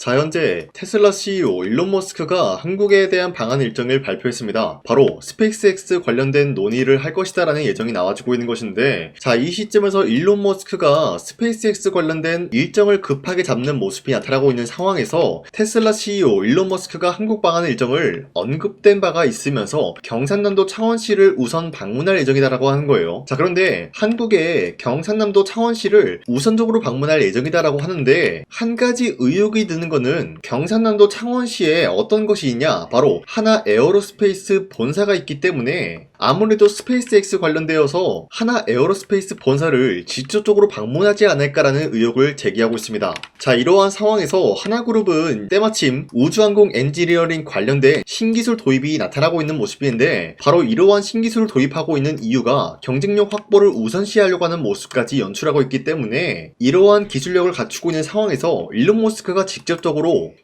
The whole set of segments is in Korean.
자, 현재 테슬라 CEO 일론 머스크가 한국에 대한 방한 일정을 발표했습니다. 바로 스페이스X 관련된 논의를 할 것이다 라는 예정이 나와지고 있는 것인데, 자, 이 시점에서 일론 머스크가 스페이스X 관련된 일정을 급하게 잡는 모습이 나타나고 있는 상황에서 테슬라 CEO 일론 머스크가 한국 방한 일정을 언급된 바가 있으면서 경상남도 창원시를 우선 방문할 예정이다라고 하는 거예요. 자, 그런데 한국의 경상남도 창원시를 우선적으로 방문할 예정이다라고 하는데, 한 가지 의혹이 드는 거는 경상남도 창원시에 어떤 것이 있냐, 바로 하나 에어로스페이스 본사가 있기 때문에 아무래도 스페이스X 관련되어서 하나 에어로스페이스 본사를 직접적으로 방문하지 않을까라는 의혹을 제기하고 있습니다. 자, 이러한 상황에서 하나그룹은 때마침 우주항공 엔지니어링 관련된 신기술 도입이 나타나고 있는 모습인데, 바로 이러한 신기술을 도입하고 있는 이유가 경쟁력 확보를 우선시하려고 하는 모습까지 연출하고 있기 때문에, 이러한 기술력을 갖추고 있는 상황에서 일론 머스크가 직접적으로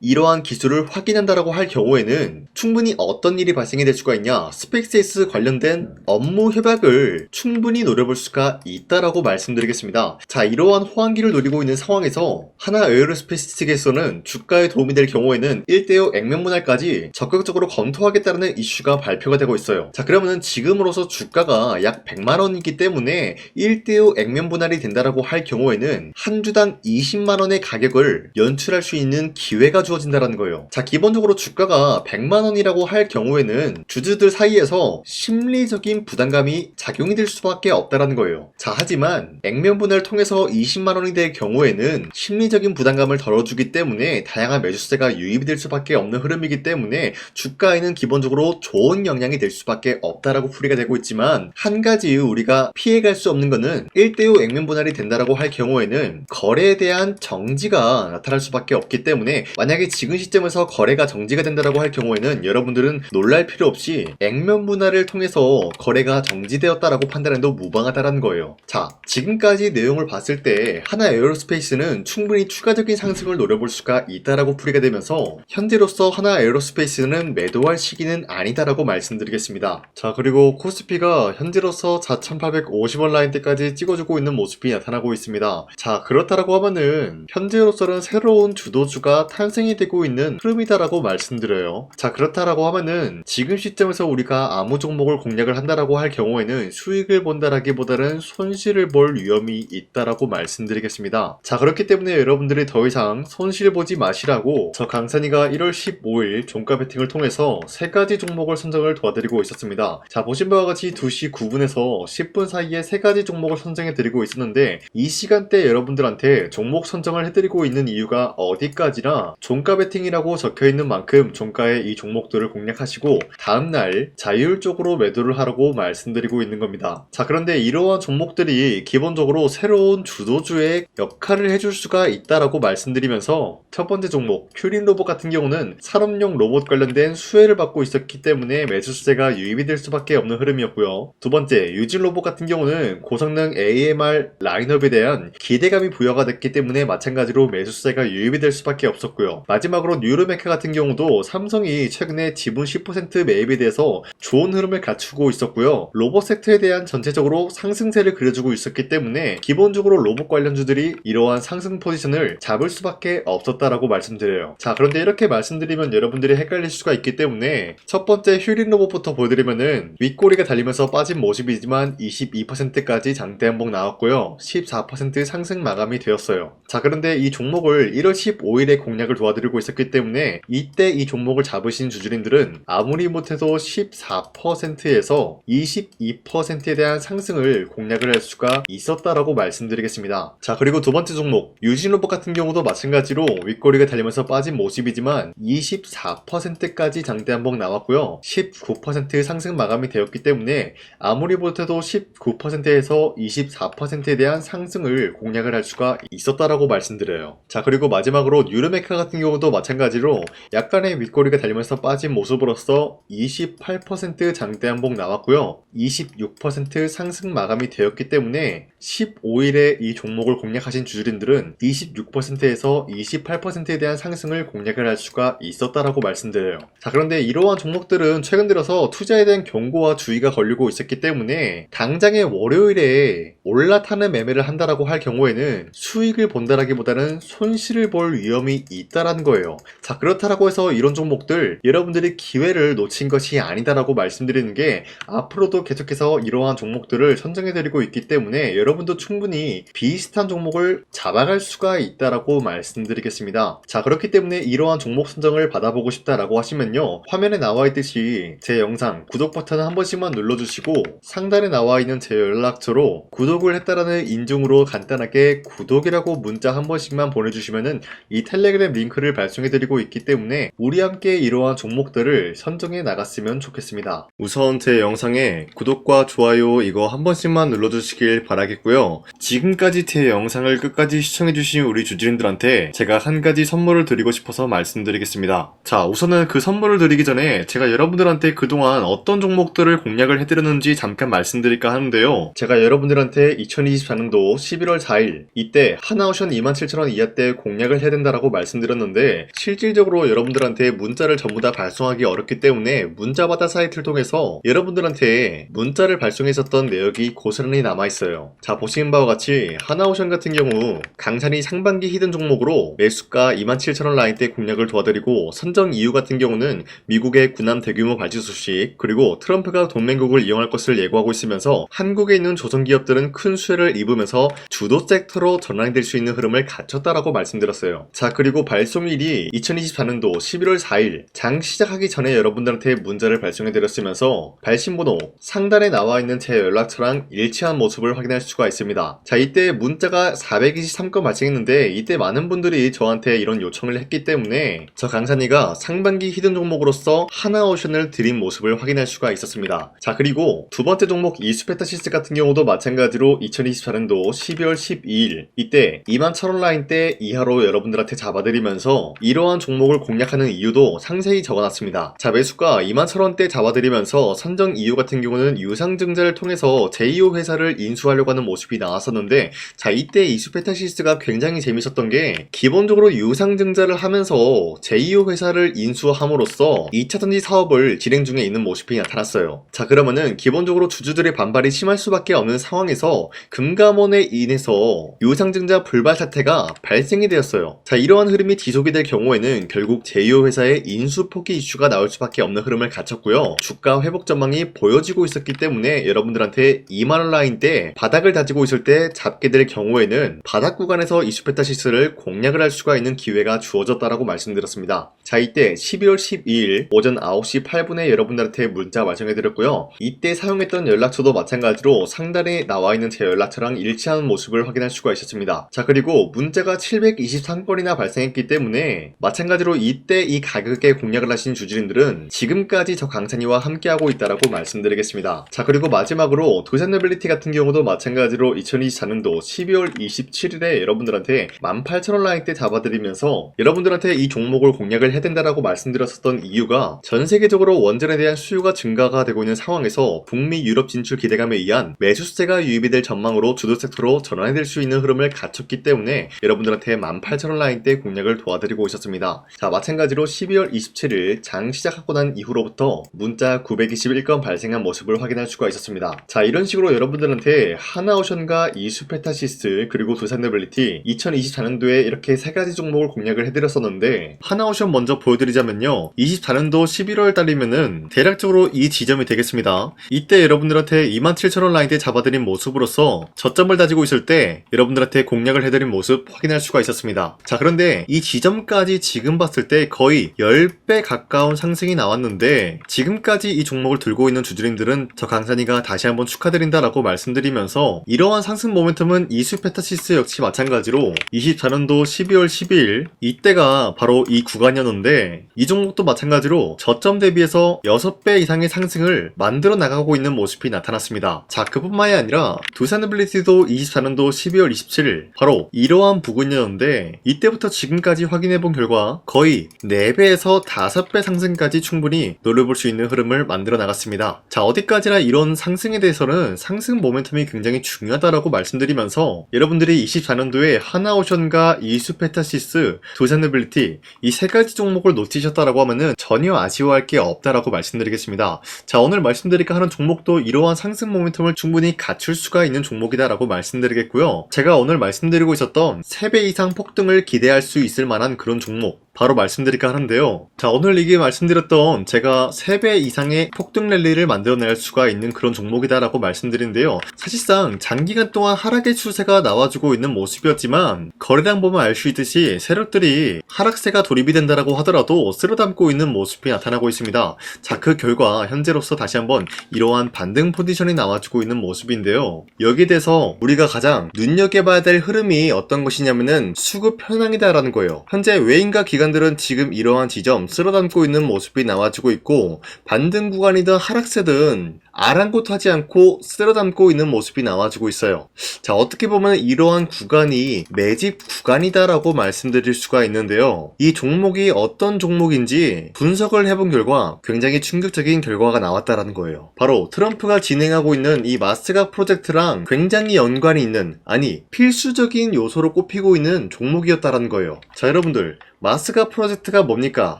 이러한 기술을 확인한다라고 할 경우에는 충분히 어떤 일이 발생이 될 수가 있냐, 스페이스X 관련된 업무 협약을 충분히 노려볼 수가 있다라고 말씀드리겠습니다. 자, 이러한 호황기를 노리고 있는 상황에서 하나 에어로스페이스 측에서는 주가에 도움이 될 경우에는 1대5 액면 분할까지 적극적으로 검토하겠다는 이슈가 발표가 되고 있어요. 자, 그러면은 지금으로서 주가가 약 100만원이기 때문에 1대5 액면 분할이 된다라고 할 경우에는 한 주당 20만원의 가격을 연출할 수 있는 기회가 주어진다라는 거예요. 자, 기본적으로 주가가 100만원이라고 할 경우에는 주주들 사이에서 심리적인 부담감이 작용이 될 수밖에 없다라는 거예요. 자, 하지만 액면 분할을 통해서 20만원이 될 경우에는 심리적인 부담감을 덜어주기 때문에 다양한 매수세가 유입이 될 수밖에 없는 흐름이기 때문에 주가에는 기본적으로 좋은 영향이 될 수밖에 없다라고 풀이가 되고 있지만, 한 가지 우리가 피해갈 수 없는 거는 1대5 액면 분할이 된다라고 할 경우에는 거래에 대한 정지가 나타날 수밖에 없기 때문에, 만약에 지금 시점에서 거래가 정지가 된다라고 할 경우에는 여러분들은 놀랄 필요 없이 액면 분할을 통해서 거래가 정지되었다라고 판단해도 무방하다라는 거예요. 자, 지금까지 내용을 봤을 때 하나 에어로스페이스는 충분히 추가적인 상승을 노려볼 수가 있다라고 풀이가 되면서, 현재로서 하나 에어로스페이스는 매도할 시기는 아니다라고 말씀드리겠습니다. 자, 그리고 코스피가 현재로서 4,850원 라인대까지 찍어주고 있는 모습이 나타나고 있습니다. 자, 그렇다라고 하면은 현재로서는 새로운 주도주가 탄생이 되고 있는 흐름이다라고 말씀드려요. 자, 그렇다라고 하면은 지금 시점에서 우리가 아무 종목을 공략을 한다라고 할 경우에는 수익을 본다라기보다는 손실을 볼 위험이 있다라고 말씀드리겠습니다. 자, 그렇기 때문에 여러분들이 더 이상 손실 보지 마시라고 저 강산이가 1월 15일 종가 베팅을 통해서 3가지 종목을 선정을 도와드리고 있었습니다. 자, 보신 바와 같이 2시 9분에서 10분 사이에 3가지 종목을 선정해 드리고 있었는데, 이 시간대 여러분들한테 종목 선정을 해드리고 있는 이유가 어디까지나 종가 베팅이라고 적혀있는 만큼 종가의 이 종목들을 공략하시고 다음날 자율적으로 매도를 하라고 말씀드리고 있는 겁니다. 자, 그런데 이러한 종목들이 기본적으로 새로운 주도주의 역할을 해줄 수가 있다라고 말씀드리면서, 첫 번째 종목 큐린 로봇 같은 경우는 산업용 로봇 관련된 수혜를 받고 있었기 때문에 매수세가 유입이 될 수밖에 없는 흐름이었고요. 두 번째 유진 로봇 같은 경우는 고성능 AMR 라인업에 대한 기대감이 부여가 됐기 때문에 마찬가지로 매수세가 유입이 될 수밖에 없었고요. 마지막으로 뉴로메카 같은 경우도 삼성이 최근에 지분 10% 매입에 대해서 좋은 흐름을 갖추고 있었고요. 로봇 섹터에 대한 전체적으로 상승세를 그려주고 있었기 때문에 기본적으로 로봇 관련주들이 이러한 상승 포지션을 잡을 수밖에 없었다라고 말씀드려요. 자, 그런데 이렇게 말씀드리면 여러분들이 헷갈릴 수가 있기 때문에 첫 번째 휴린 로봇부터 보여드리면은 윗꼬리가 달리면서 빠진 모습이지만 22%까지 장대 한봉 나왔고요. 14% 상승 마감이 되었어요. 자, 그런데 이 종목을 1월 15일에 공략을 도와드리고 있었기 때문에 이때 이 종목을 잡으신 주주님들은 아무리 못해도 14%에서 22%에 대한 상승을 공략을 할 수가 있었다라고 말씀드리겠습니다. 자, 그리고 두 번째 종목 유진로봇 같은 경우도 마찬가지로 윗꼬리가 달리면서 빠진 모습이지만 24%까지 장대 한봉 나왔고요. 19% 상승 마감이 되었기 때문에 아무리 못해도 19%에서 24%에 대한 상승을 공략을 할 수가 있었다라고 말씀드려요. 자, 그리고 마지막으로 뉴르메카 같은 경우도 마찬가지로 약간의 윗꼬리가 달리면서 빠진 모습으로서 28% 장대 한봉 나왔고요. 26% 상승 마감이 되었기 때문에 15일에 이 종목을 공략하신 주주님들은 26%에서 28%에 대한 상승을 공략을 할 수가 있었다라고 말씀드려요. 자, 그런데 이러한 종목들은 최근 들어서 투자에 대한 경고와 주의가 걸리고 있었기 때문에 당장의 월요일에 올라타는 매매를 한다라고 할 경우에는 수익을 본다라기보다는 손실을 볼 위험이 있다라는 거예요. 자, 그렇다라고 해서 이런 종목들 여러분들이 기회를 놓친 것이 아니다라고 말씀드리는 게 앞으로도 계속해서 이러한 종목들을 선정해드리고 있기 때문에 여러분도 충분히 비슷한 종목을 잡아갈 수가 있다라고 말씀드리겠습니다. 자, 그렇기 때문에 이러한 종목 선정을 받아보고 싶다라고 하시면요, 화면에 나와 있듯이 제 영상 구독 버튼 한 번씩만 눌러주시고 상단에 나와 있는 제 연락처로 구독을 했다라는 인증으로 간단하게 구독이라고 문자 한 번씩만 보내주시면은 이 텔레그램 링크를 발송해드리고 있기 때문에 우리 함께 이러한 종목들을 선정해 나갔으면 좋겠습니다. 우선 제 영상에 구독과 좋아요 이거 한 번씩만 눌러주시길 바라겠고요. 지금까지 제 영상을 끝까지 시청해주신 우리 주주님들한테 제가 한 가지 선물을 드리고 싶어서 말씀드리겠습니다. 자, 우선은 그 선물을 드리기 전에 제가 여러분들한테 그동안 어떤 종목들을 공략을 해드렸는지 잠깐 말씀드릴까 하는데요. 제가 여러분들한테 2024년도 11월 4일 이때 하나오션 27,000원 이하 때 공략을 해야 된다라고 말씀드렸는데 실질적으로 여러분들한테 문자를 전부 다 발송하기 어렵기 때문에 문자받아 사이트를 통해서 여러분들한테 문자를 발송했었던 내역이 고스란히 남아있어요. 자, 보시는 바와 같이 하나오션 같은 경우 강산이 상반기 히든 종목으로 매수가 27,000원 라인 때 공략을 도와드리고 선정 이유 같은 경우는 미국의 군함 대규모 발주 소식 그리고 트럼프가 동맹국을 이용할 것을 예고하고 있으면서 한국에 있는 조선기업들은 큰 수혜를 입으면서 주도 섹터로 전환될 수 있는 흐름을 갖췄다라고 말씀드렸어요. 자, 그리고 발송일이 2024년도 11월 4일 장 시작하기 전에 여러분들한테 문자를 발송해드렸으면서 발신번호 상단에 나와 있는 제 연락처랑 일치한 모습을 확인할 수가 있습니다. 자, 이때 문자가 423건 발생했는데 이때 많은 분들이 저한테 이런 요청을 했기 때문에 저 강산이가 상반기 히든 종목으로서 하나오션을 드린 모습을 확인할 수가 있었습니다. 자, 그리고 두 번째 종목 이수페타시스 같은 경우도 마찬가지로 2024년도 12월 12일 이때 21,000원 라인 때 이하로 여러분들한테 잡아드리면서 이러한 종목을 공략하는 이유도 상세히 적어놨습니다. 자, 매수가 21,000원대 잡아드리면서 선정 이유 같은 경우는 유상증자를 통해서 제2호 회사를 인수하려고 하는 모습이 나왔었는데 자, 이때 이수페타시스가 굉장히 재밌었던 게 기본적으로 유상증자를 하면서 제2호 회사를 인수함으로써 2차전지 사업을 진행 중에 있는 모습이 나타났어요. 자, 그러면은 기본적으로 주주들의 반발이 심할 수밖에 없는 상황에서 금감원에 인해서 유상증자 불발 사태가 발생이 되었어요. 자, 이러한 흐름이 지속이 될 경우에는 결국 제2호 회사의 인수 포기 이슈가 나올 수밖에 없는 흐름을 갖췄고요. 주가 회복 전망이 보여지고 있었기 때문에 여러분들한테 2만원 라인 때 바닥을 다지고 있을 때 잡게 될 경우에는 바닥 구간에서 이수페타시스를 공략을 할 수가 있는 기회가 주어졌다라고 말씀드렸습니다. 자, 이때 12월 12일 오전 9시 8분에 여러분들한테 문자 발송해드렸고요. 이때 사용했던 연락처도 마찬가지로 상단에 나와 있는 제 연락처랑 일치하는 모습을 확인할 수가 있었습니다. 자, 그리고 문자가 723건이나 발생했기 때문에 마찬가지로 이때 이 가격에 공략을 하신 주주님들은 지금까지 저 강찬이와 함께하고 있다라고 말씀드리겠습니다. 자, 그리고 마지막으로 두산노빌리티 같은 경우도 마찬가지로 2024년도 12월 27일에 여러분들한테 18,000원 라인 때 잡아드리면서 여러분들한테 이 종목을 공략을 해야 된다라고 말씀드렸었던 이유가 전 세계적으로 원전에 대한 수요가 증가가 되고 있는 상황에서 북미 유럽 진출 기대감에 의한 매수세가 유입이 될 전망으로 주도 섹터로 전환이 될 수 있는 흐름을 갖췄기 때문에 여러분들한테 18,000원 라인 때 공략을 도와드리고 있었습니다. 자, 마찬가지로 12월 27일 장 시작하고 난 이후로부터 문자 921건 발생한 모습을 확인할 수가 있었습니다. 자, 이런 식으로 여러분들한테 하나오션과 이수페타시스 그리고 두산노빌리티 2024년도에 이렇게 세 가지 종목을 공략을 해드렸었는데 하나오션 먼저 보여드리자면요, 24년도 11월 달이면은 대략적으로 이 지점이 되겠습니다. 이때 여러분들한테 27,000원 라인 때 잡아드린 모습으로서 저점을 다지고 있을 때 여러분들한테 공략을 해드린 모습 확인할 수가 있었습니다. 자, 그런데 이 지점까지 지금 봤을 때 거의 10배 가까운 상승이 나왔는데 지금까지 이 종목을 들고 있는 주주님들은 저 강산이가 다시 한번 축하드린다라고 말씀드리면서 이러한 상승 모멘텀은 이수페타시스 역시 마찬가지로 24년도 12월 12일 이때가 바로 이 구간이었는데 이 종목도 마찬가지로 저점 대비해서 6배 이상의 상승을 만들어 나가고 있는 모습이 나타났습니다. 자, 그뿐만이 아니라 두산노빌리티도 24년도 12월 27일 바로 이러한 부근이었는데 이때부터 지금까지 확인해본 결과 거의 4배에서 5배 상승까지 충분히 노려볼 수 있는 흐름을 만들어 나갔습니다. 자, 어디까지나 이런 상승에 대해서는 상승 모멘텀이 굉장히 중요하다라고 말씀드리면서 여러분들이 24년도에 하나오션과 이수페타시스, 두산빌리티 이 세 가지 종목을 놓치셨다라고 하면은 전혀 아쉬워할 게 없다라고 말씀드리겠습니다. 자, 오늘 말씀드릴까 하는 종목도 이러한 상승 모멘텀을 충분히 갖출 수가 있는 종목이다라고 말씀드리겠고요. 제가 오늘 말씀드리고 있었던 3배 이상 폭등을 기대할 수 있을 만한 그런 종목 바로 말씀드릴까 하는데요. 자, 오늘 이게 말씀드렸던 제가 3배 이상의 폭등 랠리를 만들어낼 수가 있는 그런 종목이다라고 말씀드리는데요. 사실상 장기간 동안 하락의 추세가 나와주고 있는 모습이었지만 거래량 보면 알 수 있듯이 세력들이 하락세가 돌입이 된다라고 하더라도 쓸어담고 있는 모습이 나타나고 있습니다. 자, 그 결과 현재로서 다시 한번 이러한 반등 포지션이 나와주고 있는 모습인데요. 여기에 대해서 우리가 가장 눈여겨봐야 될 흐름이 어떤 것이냐면은 수급 현황이다라는 거예요. 현재 외인과 기관들은 지금 이러한 지점 쓸어담고 있는 모습이 나와주고 있고 반등 구간이든 하락세든 아랑곳하지 않고 쓸어담고 있는 모습이 나와주고 있어요. 자, 어떻게 보면 이러한 구간이 매집 구간이다라고 말씀드릴 수가 있는데요. 이 종목이 어떤 종목인지 분석을 해본 결과 굉장히 충격적인 결과가 나왔다라는 거예요. 바로 트럼프가 진행하고 있는 이 마스가 프로젝트랑 굉장히 연관이 있는, 아니 필수적인 요소로 꼽히고 있는 종목이었다라는 거예요. 자, 여러분들 마스가 프로젝트가 뭡니까?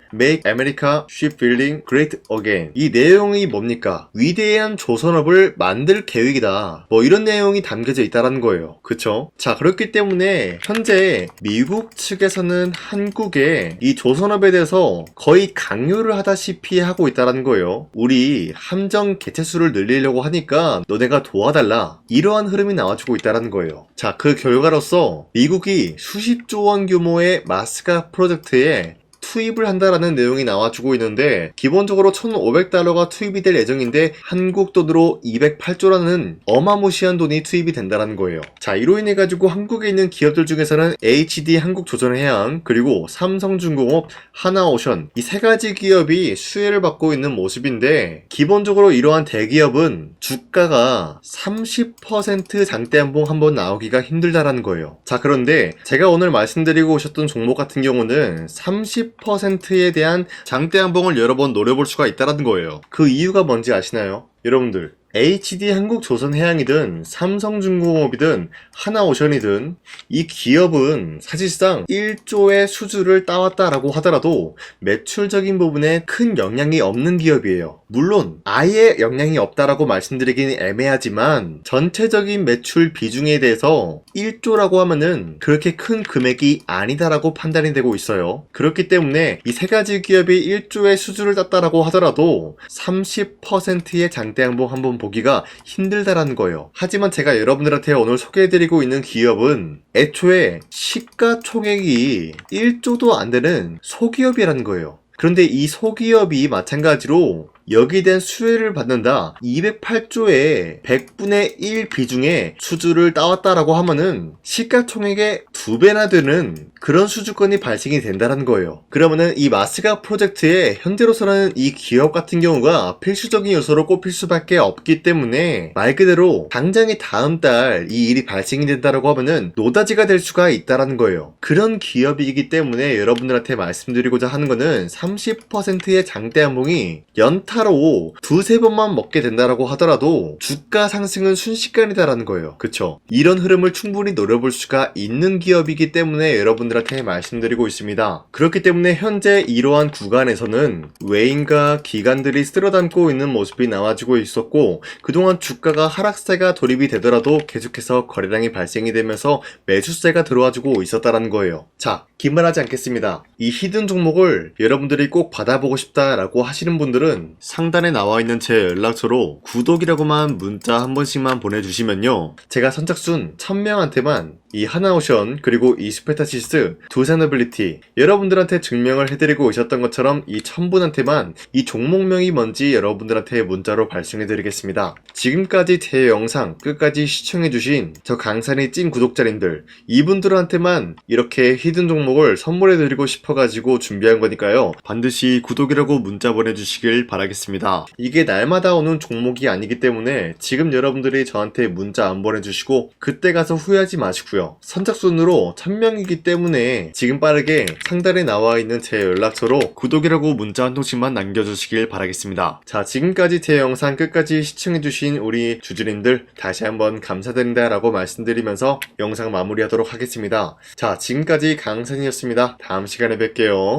Make America Shipbuilding Great Again. 이 내용이 뭡니까? 위대한 조선업을 만들 계획이다. 뭐 이런 내용이 담겨져 있다라는 거예요. 그쵸? 자, 그렇기 때문에 현재 미국 측에서는 한국에 이 조선업에 대해서 거의 강요를 하다시피 하고 있다라는 거예요. 우리 함정 개체수를 늘리려고 하니까 너네가 도와달라. 이러한 흐름이 나와주고 있다라는 거예요. 자, 그 결과로서 미국이 수십조 원 규모의 마스가 프로젝트에 투입을 한다라는 내용이 나와주고 있는데 기본적으로 1,500달러가 투입이 될 예정인데 한국 돈으로 208조라는 어마무시한 돈이 투입이 된다는 거예요. 자, 이로 인해 가지고 한국에 있는 기업들 중에서는 HD 한국조선해양, 그리고 삼성중공업, 하나오션 이 세 가지 기업이 수혜를 받고 있는 모습인데 기본적으로 이러한 대기업은 주가가 30% 장대한봉 한번 나오기가 힘들다라는 거예요. 자, 그런데 제가 오늘 말씀드리고 오셨던 종목 같은 경우는 30%에 대한 장대한봉을 여러 번 노려볼 수가 있다는 거예요. 그 이유가 뭔지 아시나요? 여러분들, HD 한국조선해양이든 삼성중공업이든 하나오션이든 이 기업은 사실상 1조의 수주를 따왔다라고 하더라도 매출적인 부분에 큰 영향이 없는 기업이에요. 물론 아예 영향이 없다라고 말씀드리기는 애매하지만 전체적인 매출 비중에 대해서 1조라고 하면은 그렇게 큰 금액이 아니다라고 판단이 되고 있어요. 그렇기 때문에 이 세 가지 기업이 1조의 수주를 땄다라고 하더라도 30%의 장대양봉 한번 보기가 힘들다라는 거예요. 하지만 제가 여러분들한테 오늘 소개해드리고 있는 기업은 애초에 시가총액이 1조도 안 되는 소기업이라는 거예요. 그런데 이 소기업이 마찬가지로 여기에 대한 수혜를 받는다. 208조의 100분의 1 비중의 수주를 따왔다라고 하면은 시가총액의 2배나 되는 그런 수주권이 발생이 된다는 거예요. 그러면은 이 마스가 프로젝트에 현재로서는 이 기업 같은 경우가 필수적인 요소로 꼽힐 수밖에 없기 때문에 말 그대로 당장에 다음 달 이 일이 발생이 된다라고 하면은 노다지가 될 수가 있다라는 거예요. 그런 기업이기 때문에 여러분들한테 말씀드리고자 하는 거는 30%의 장대한봉이 연타로 두세 번만 먹게 된다라고 하더라도 주가 상승은 순식간이다라는 거예요. 그쵸? 이런 흐름을 충분히 노려볼 수가 있는 기업이기 때문에 여러분들한테 말씀드리고 있습니다. 그렇기 때문에 현재 이러한 구간에서는 외인과 기관들이 쓸어담고 있는 모습이 나와주고 있었고 그동안 주가가 하락세가 돌입이 되더라도 계속해서 거래량이 발생이 되면서 매수세가 들어와주고 있었다라는 거예요. 자, 긴말하지 않겠습니다. 이 히든 종목을 여러분들이 꼭 받아보고 싶다라고 하시는 분들은 상단에 나와 있는 제 연락처로 구독이라고만 문자 한 번씩만 보내주시면요, 제가 선착순 1000명한테만 이 하나오션 그리고 이 스페타시스 두산빌리티 여러분들한테 증명을 해드리고 오셨던 것처럼 이 1000분한테만 이 종목명이 뭔지 여러분들한테 문자로 발송해드리겠습니다. 지금까지 제 영상 끝까지 시청해주신 저 강산이 찐 구독자님들 이분들한테만 이렇게 히든 종목을 선물해드리고 싶어가지고 준비한 거니까요, 반드시 구독이라고 문자 보내주시길 바라겠습니다. 않겠습니다. 이게 날마다 오는 종목이 아니기 때문에 지금 여러분들이 저한테 문자 안 보내주시고 그때 가서 후회하지 마시고요. 선착순으로 1000명이기 때문에 지금 빠르게 상단에 나와 있는 제 연락처로 구독이라고 문자 한 통씩만 남겨주시길 바라겠습니다. 자, 지금까지 제 영상 끝까지 시청해주신 우리 주주님들 다시 한번 감사드린다 라고 말씀드리면서 영상 마무리하도록 하겠습니다. 자, 지금까지 강산이었습니다. 다음 시간에 뵐게요.